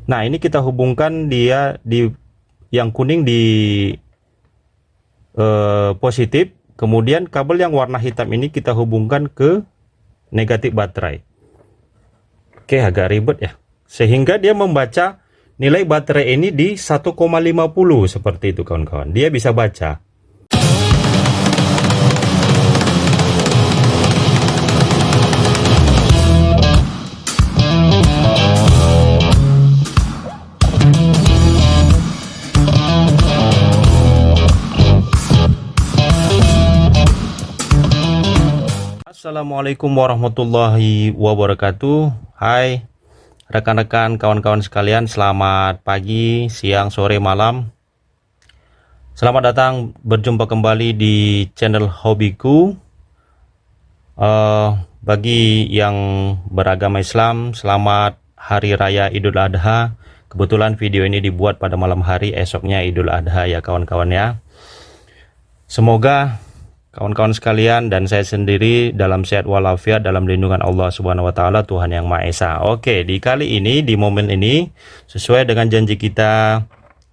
Nah, ini kita hubungkan dia di yang kuning di positif, kemudian kabel yang warna hitam ini kita hubungkan ke negatif baterai. Oke, agak ribet ya. Sehingga dia membaca nilai baterai ini di 1,50 seperti itu kawan-kawan. Dia bisa baca. Assalamualaikum warahmatullahi wabarakatuh. Hai rekan-rekan, kawan-kawan sekalian, selamat pagi, siang, sore, malam. Selamat datang berjumpa kembali di channel hobiku. Bagi yang beragama Islam, selamat Hari Raya Idul Adha. Kebetulan video ini dibuat pada malam hari, esoknya Idul Adha ya kawan-kawan ya. Semoga kawan-kawan sekalian dan saya sendiri dalam sehat walafiat, dalam lindungan Allah Subhanahu wa taala, Tuhan yang Maha Esa. Oke, di kali ini, di momen ini, sesuai dengan janji kita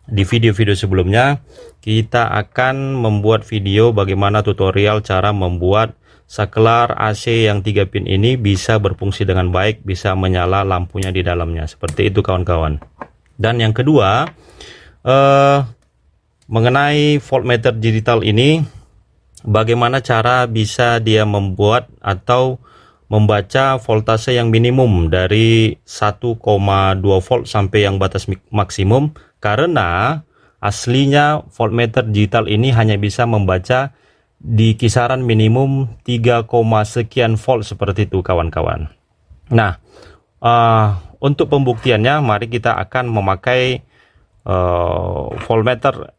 di video-video sebelumnya, kita akan membuat video bagaimana tutorial cara membuat saklar AC yang 3 pin ini bisa berfungsi dengan baik, bisa menyala lampunya di dalamnya. Seperti itu kawan-kawan. Dan yang kedua, mengenai voltmeter digital ini, bagaimana cara bisa dia membuat atau membaca voltase yang minimum dari 1,2 volt sampai yang batas maksimum, karena aslinya voltmeter digital ini hanya bisa membaca di kisaran minimum 3, sekian volt seperti itu kawan-kawan. Nah, untuk pembuktiannya mari kita akan memakai voltmeter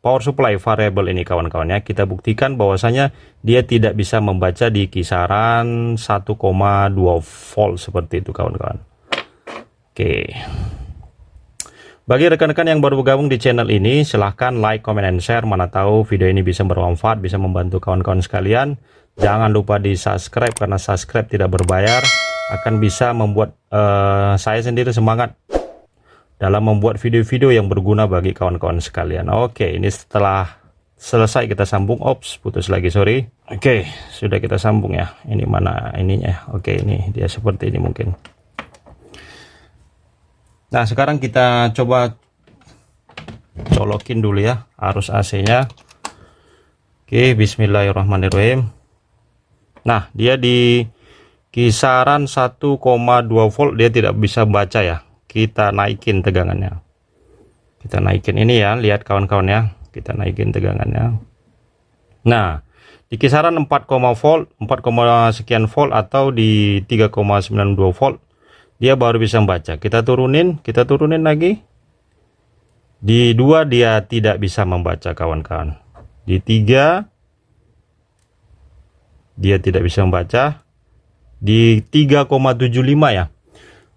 power supply variable ini kawan-kawan ya. Kita buktikan bahwasanya dia tidak bisa membaca di kisaran 1,2 volt seperti itu kawan-kawan. Oke. Bagi rekan-rekan yang baru bergabung di channel ini, silahkan like, comment, and share. Mana tahu video ini bisa bermanfaat, bisa membantu kawan-kawan sekalian. Jangan lupa di subscribe, karena subscribe tidak berbayar, akan bisa membuat saya sendiri semangat dalam membuat video-video yang berguna bagi kawan-kawan sekalian. Oke, ini setelah selesai kita sambung. Ops, putus lagi, sorry. Oke, sudah kita sambung ya. Ini mana ininya? Oke, ini dia seperti ini mungkin. Nah, sekarang kita coba colokin dulu ya arus AC-nya. Oke, bismillahirrahmanirrahim. Nah, dia di kisaran 1,2 volt, dia tidak bisa baca ya. Kita naikin tegangannya, kita naikin ini ya, lihat kawan-kawan ya, kita naikin tegangannya. Nah, di kisaran 4, volt 4, sekian volt atau di 3,92 volt dia baru bisa membaca. Kita turunin lagi. Di 2 dia tidak bisa membaca kawan-kawan. Di 3 dia tidak bisa membaca. Di 3,75 ya.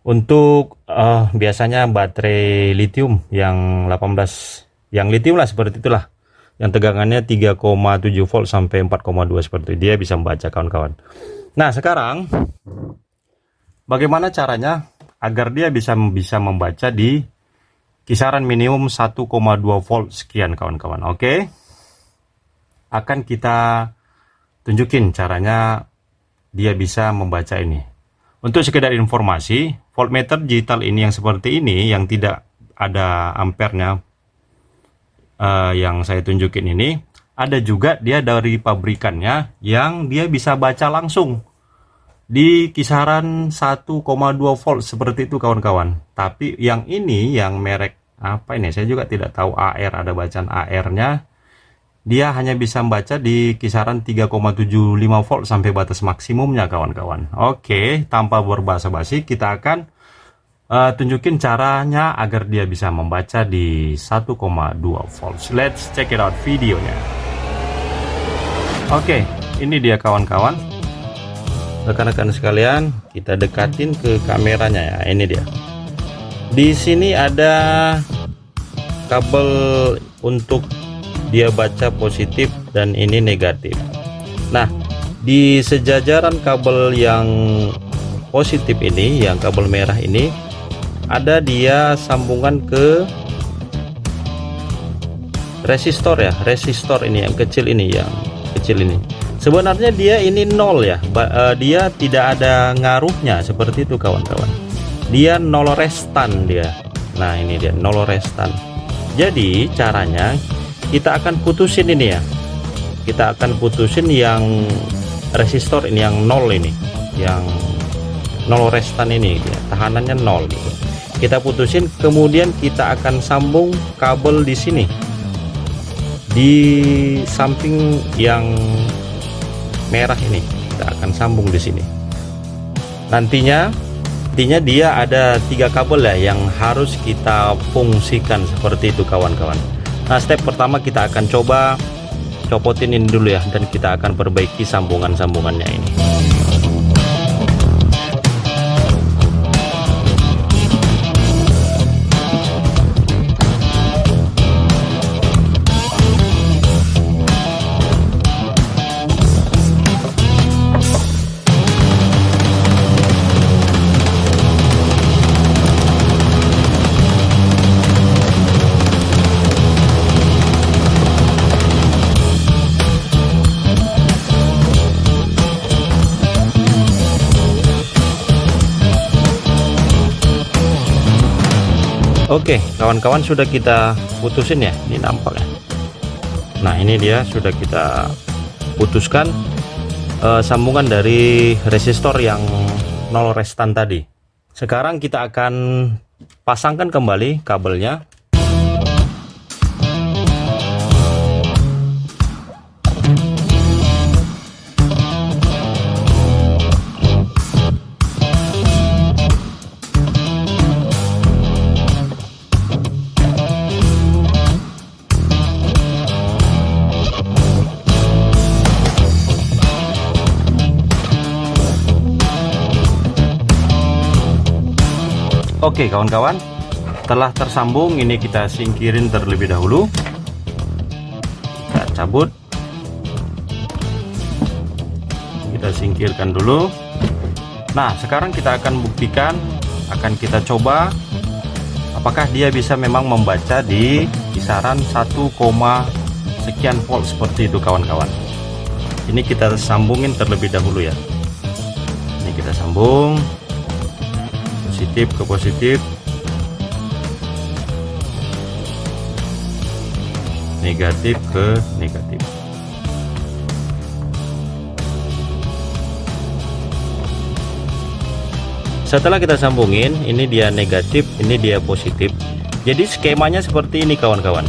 Untuk biasanya baterai lithium yang 18, yang lithium lah seperti itulah, yang tegangannya 3,7 volt sampai 4,2 seperti itu, dia bisa membaca kawan-kawan. Nah, sekarang bagaimana caranya agar dia bisa membaca di kisaran minimum 1,2 volt sekian kawan-kawan. Oke, akan kita tunjukin caranya dia bisa membaca ini. Untuk sekedar informasi, voltmeter digital ini yang seperti ini, yang tidak ada ampernya, yang saya tunjukin ini, ada juga dia dari pabrikannya yang dia bisa baca langsung di kisaran 1,2 volt seperti itu kawan-kawan. Tapi yang ini, yang merek apa ini, saya juga tidak tahu, AR, ada bacaan AR-nya. Dia hanya bisa membaca di kisaran 3,75 volt sampai batas maksimumnya kawan-kawan. Oke, tanpa berbasa-basi kita akan tunjukin caranya agar dia bisa membaca di 1,2 volt. Let's check it out videonya. Oke, ini dia kawan-kawan. Rekan-rekan sekalian, kita dekatin ke kameranya ya. Ini dia. Di sini ada kabel untuk dia baca positif dan ini negatif. Nah, di sejajaran kabel yang positif ini, yang kabel merah ini, ada dia sambungan ke resistor ya, resistor ini yang kecil ini, sebenarnya dia ini nol ya, dia tidak ada ngaruhnya seperti itu kawan-kawan, dia nol restan dia. Nah ini dia nol restan. Jadi caranya kita akan putusin ini ya, kita akan putusin yang resistor ini, yang nol ini, yang nol restan ini ya, tahanannya nol gitu. Kita putusin, kemudian kita akan sambung kabel di sini, di samping yang merah ini kita akan sambung di sini. Nantinya dia ada 3 kabel ya yang harus kita fungsikan seperti itu kawan-kawan. Nah step pertama kita akan coba copotin ini dulu ya, dan kita akan perbaiki sambungan-sambungannya ini. Oke kawan-kawan, sudah kita putusin ya, ini nampak ya. Nah ini dia sudah kita putuskan sambungan dari resistor yang nol restan tadi. Sekarang kita akan pasangkan kembali kabelnya. Oke kawan-kawan, telah tersambung, ini kita singkirin terlebih dahulu, kita cabut, kita singkirkan dulu. Nah sekarang kita akan buktikan, akan kita coba apakah dia bisa memang membaca di kisaran 1, sekian volt seperti itu kawan-kawan. Ini kita sambungin terlebih dahulu ya, ini kita sambung positif ke positif, negatif ke negatif. Setelah kita sambungin, ini dia negatif, ini dia positif. Jadi skemanya seperti ini kawan-kawan.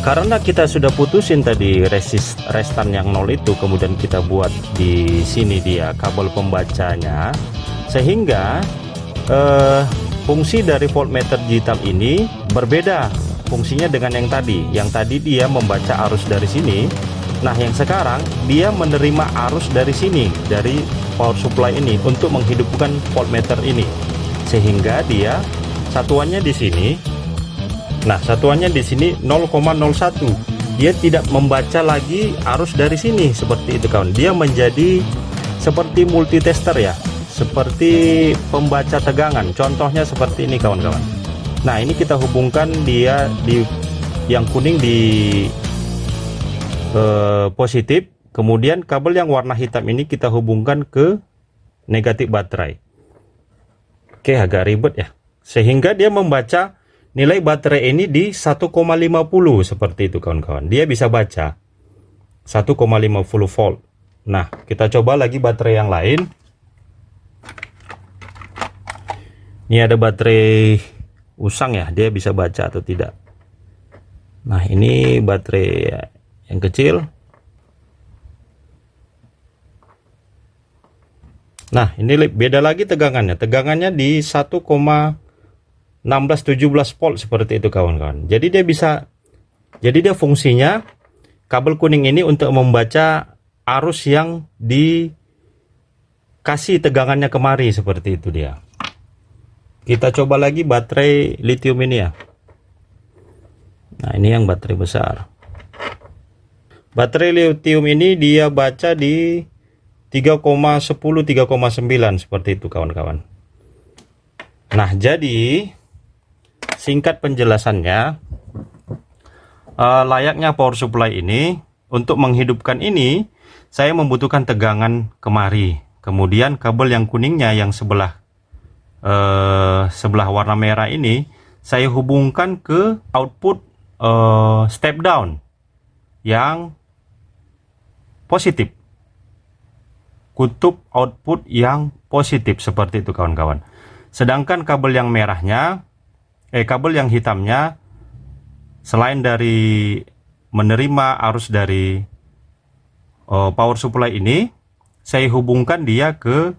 Karena kita sudah putusin tadi restan yang nol itu, kemudian kita buat di sini dia kabel pembacanya, sehingga fungsi dari voltmeter digital ini berbeda fungsinya dengan yang tadi. Yang tadi dia membaca arus dari sini, nah yang sekarang dia menerima arus dari sini, dari power supply ini untuk menghidupkan voltmeter ini, sehingga dia satuannya di sini. Nah satuannya di sini 0,01, dia tidak membaca lagi arus dari sini seperti itu kawan. Dia menjadi seperti multitester ya, seperti pembaca tegangan, contohnya seperti ini kawan-kawan. Nah ini kita hubungkan dia di yang kuning di positif, kemudian kabel yang warna hitam ini kita hubungkan ke negatif baterai. Oke agak ribet ya, sehingga dia membaca nilai baterai ini di 1,50 seperti itu kawan-kawan. Dia bisa baca 1,50 volt. Nah kita coba lagi baterai yang lain. Ini ada baterai usang ya, dia bisa baca atau tidak. Nah ini baterai yang kecil. Nah ini beda lagi tegangannya, di 1,1617 volt seperti itu kawan-kawan. Jadi dia fungsinya kabel kuning ini untuk membaca arus yang dikasih tegangannya kemari seperti itu dia. Kita coba lagi baterai lithium ini ya. Nah ini yang baterai besar. Baterai lithium ini dia baca di 3,10 3,9 seperti itu kawan-kawan. Nah, jadi singkat penjelasannya, layaknya power supply ini, untuk menghidupkan ini saya membutuhkan tegangan kemari. Kemudian kabel yang kuningnya yang sebelah warna merah ini saya hubungkan ke output step down yang positif, kutub output yang positif, seperti itu kawan-kawan. Sedangkan kabel yang merahnya, kabel yang hitamnya, selain dari menerima arus dari power supply ini, saya hubungkan dia ke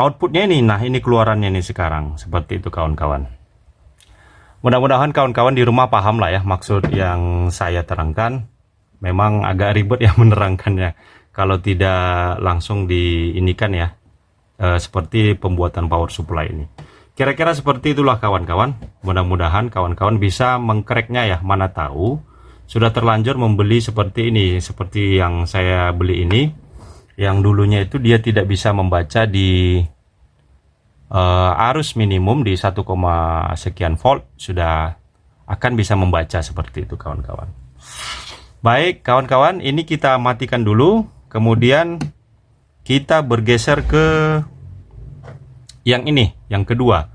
outputnya ini. Nah, ini keluarannya nih sekarang, seperti itu kawan-kawan. Mudah-mudahan kawan-kawan di rumah paham lah ya maksud yang saya terangkan. Memang agak ribet ya menerangkannya kalau tidak langsung diinikan ya, seperti pembuatan power supply ini. Kira-kira seperti itulah kawan-kawan. Mudah-mudahan kawan-kawan bisa mengcracknya ya. Mana tahu sudah terlanjur membeli seperti ini, seperti yang saya beli ini, yang dulunya itu dia tidak bisa membaca di arus minimum di 1, sekian volt, sudah akan bisa membaca seperti itu kawan-kawan. Baik kawan-kawan, ini kita matikan dulu, kemudian kita bergeser ke yang ini, yang kedua,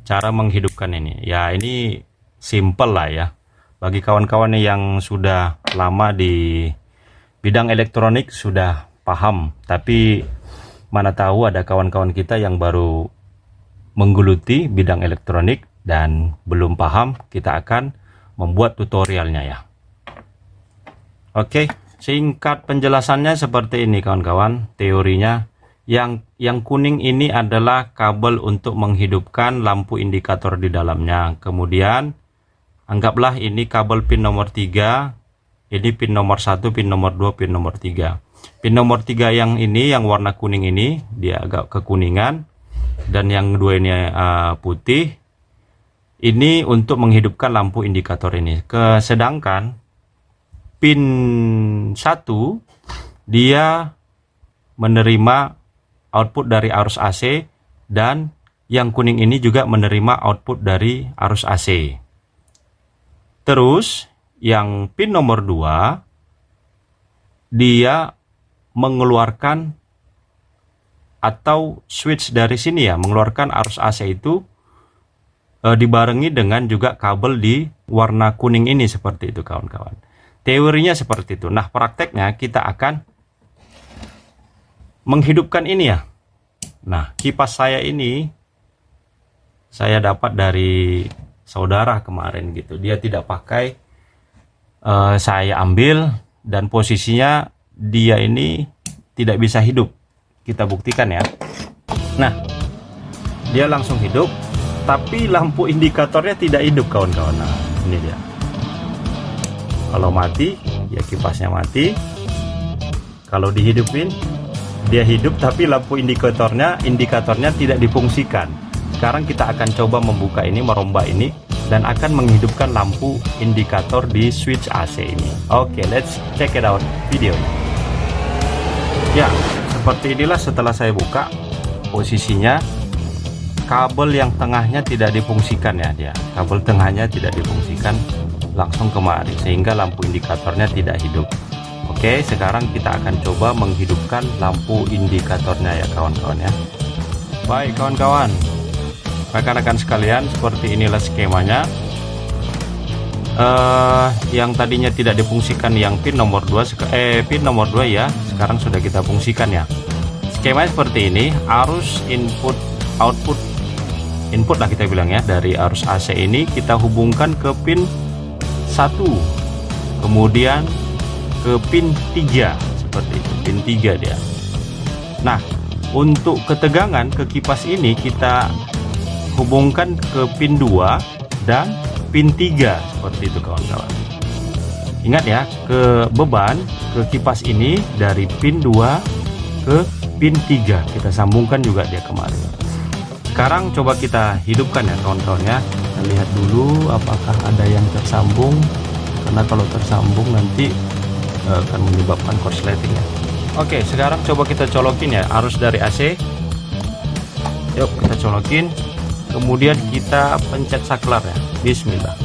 cara menghidupkan ini. Ya, ini simple lah ya. Bagi kawan-kawan yang sudah lama di bidang elektronik sudah paham. Tapi mana tahu ada kawan-kawan kita yang baru menggeluti bidang elektronik dan belum paham, kita akan membuat tutorialnya ya. Oke, singkat penjelasannya seperti ini kawan-kawan, teorinya. Yang kuning ini adalah kabel untuk menghidupkan lampu indikator di dalamnya. Kemudian anggaplah ini kabel pin nomor 3, ini pin nomor 1, pin nomor 2, pin nomor 3. Pin nomor 3 yang ini, yang warna kuning ini, dia agak kekuningan, dan yang dua ini putih. Ini untuk menghidupkan lampu indikator ini. Sedangkan pin 1 dia menerima output dari arus AC, dan yang kuning ini juga menerima output dari arus AC. Terus yang pin nomor 2 dia mengeluarkan atau switch dari sini ya, mengeluarkan arus AC itu dibarengi dengan juga kabel di warna kuning ini, seperti itu kawan-kawan. Teorinya seperti itu. Nah, prakteknya kita akan menghidupkan ini ya. Nah, kipas saya ini saya dapat dari saudara kemarin gitu. Dia tidak pakai, saya ambil, dan posisinya dia ini tidak bisa hidup. Kita buktikan ya. Nah, dia langsung hidup, tapi lampu indikatornya tidak hidup kawan-kawan. Nah, ini dia. Kalau mati, ya kipasnya mati. Kalau dihidupin, dia hidup, tapi lampu indikatornya tidak difungsikan. Sekarang kita akan coba membuka ini, merombak ini, dan akan menghidupkan lampu indikator di switch AC ini. Oke, let's check it out videonya. Ya, seperti inilah setelah saya buka. Posisinya kabel yang tengahnya tidak difungsikan ya, dia kabel tengahnya tidak difungsikan, langsung kemari, sehingga lampu indikatornya tidak hidup. Oke, sekarang kita akan coba menghidupkan lampu indikatornya ya kawan-kawan ya. Baik kawan-kawan, rekan-rekan sekalian, seperti inilah skemanya. Yang tadinya tidak difungsikan, yang pin nomor 2 pin nomor 2 ya, sekarang sudah kita fungsikan ya. Skemanya seperti ini. Arus input output input lah kita bilang ya, dari arus AC ini kita hubungkan ke pin 1, kemudian ke pin 3, seperti itu, pin 3 dia. Nah, untuk ketegangan ke kipas ini kita hubungkan ke pin 2 dan pin 3, seperti itu kawan-kawan. Ingat ya, ke beban ke kipas ini dari pin 2 ke pin 3 kita sambungkan juga dia kemarin. Sekarang coba kita hidupkan ya kawan-kawan ya. Kita lihat dulu apakah ada yang tersambung, karena kalau tersambung nanti akan menyebabkan korsleting ya. Oke, sekarang coba kita colokin ya arus dari AC. Yuk kita colokin. kemudian kita pencet saklar ya. Bismillah.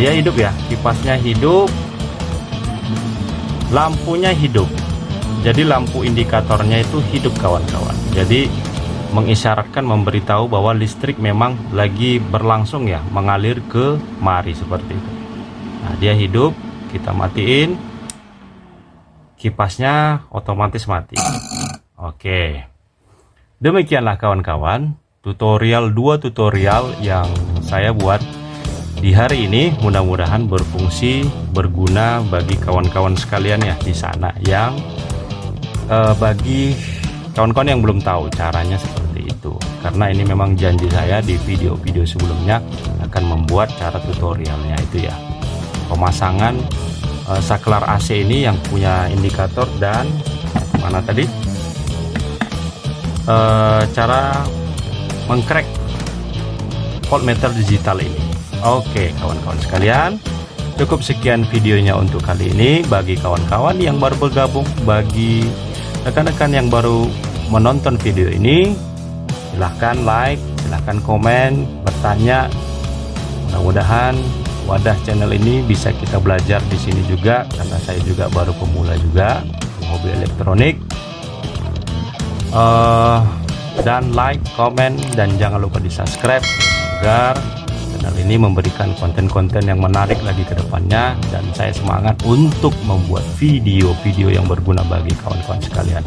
Dia hidup ya, kipasnya hidup, lampunya hidup. Jadi lampu indikatornya itu hidup kawan-kawan. Jadi mengisyaratkan, memberitahu bahwa listrik memang lagi berlangsung ya, mengalir ke mari seperti itu. Nah, dia hidup, kita matiin, kipasnya otomatis mati. Oke, demikianlah kawan-kawan dua tutorial yang saya buat di hari ini. Mudah-mudahan berfungsi, berguna bagi kawan-kawan sekalian ya di sana, yang bagi kawan-kawan yang belum tahu caranya seperti itu. Karena ini memang janji saya di video-video sebelumnya akan membuat cara tutorialnya itu ya. Pemasangan saklar AC ini yang punya indikator, dan mana tadi cara mengcrack voltmeter digital ini. Oke kawan-kawan sekalian, cukup sekian videonya untuk kali ini. Bagi kawan-kawan yang baru bergabung, bagi rekan-rekan yang baru menonton video ini, silahkan like, silahkan komen, bertanya. Mudah-mudahan wadah channel ini bisa kita belajar di sini juga, karena saya juga baru pemula juga di mobil elektronik. Dan like, komen, dan jangan lupa di subscribe agar channel ini memberikan konten-konten yang menarik lagi ke depannya, dan saya semangat untuk membuat video-video yang berguna bagi kawan-kawan sekalian.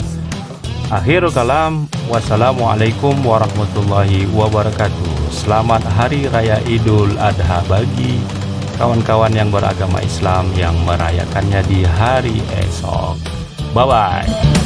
Akhirul kalam, wassalamualaikum warahmatullahi wabarakatuh. Selamat Hari Raya Idul Adha bagi kawan-kawan yang beragama Islam yang merayakannya di hari esok. Bye-bye.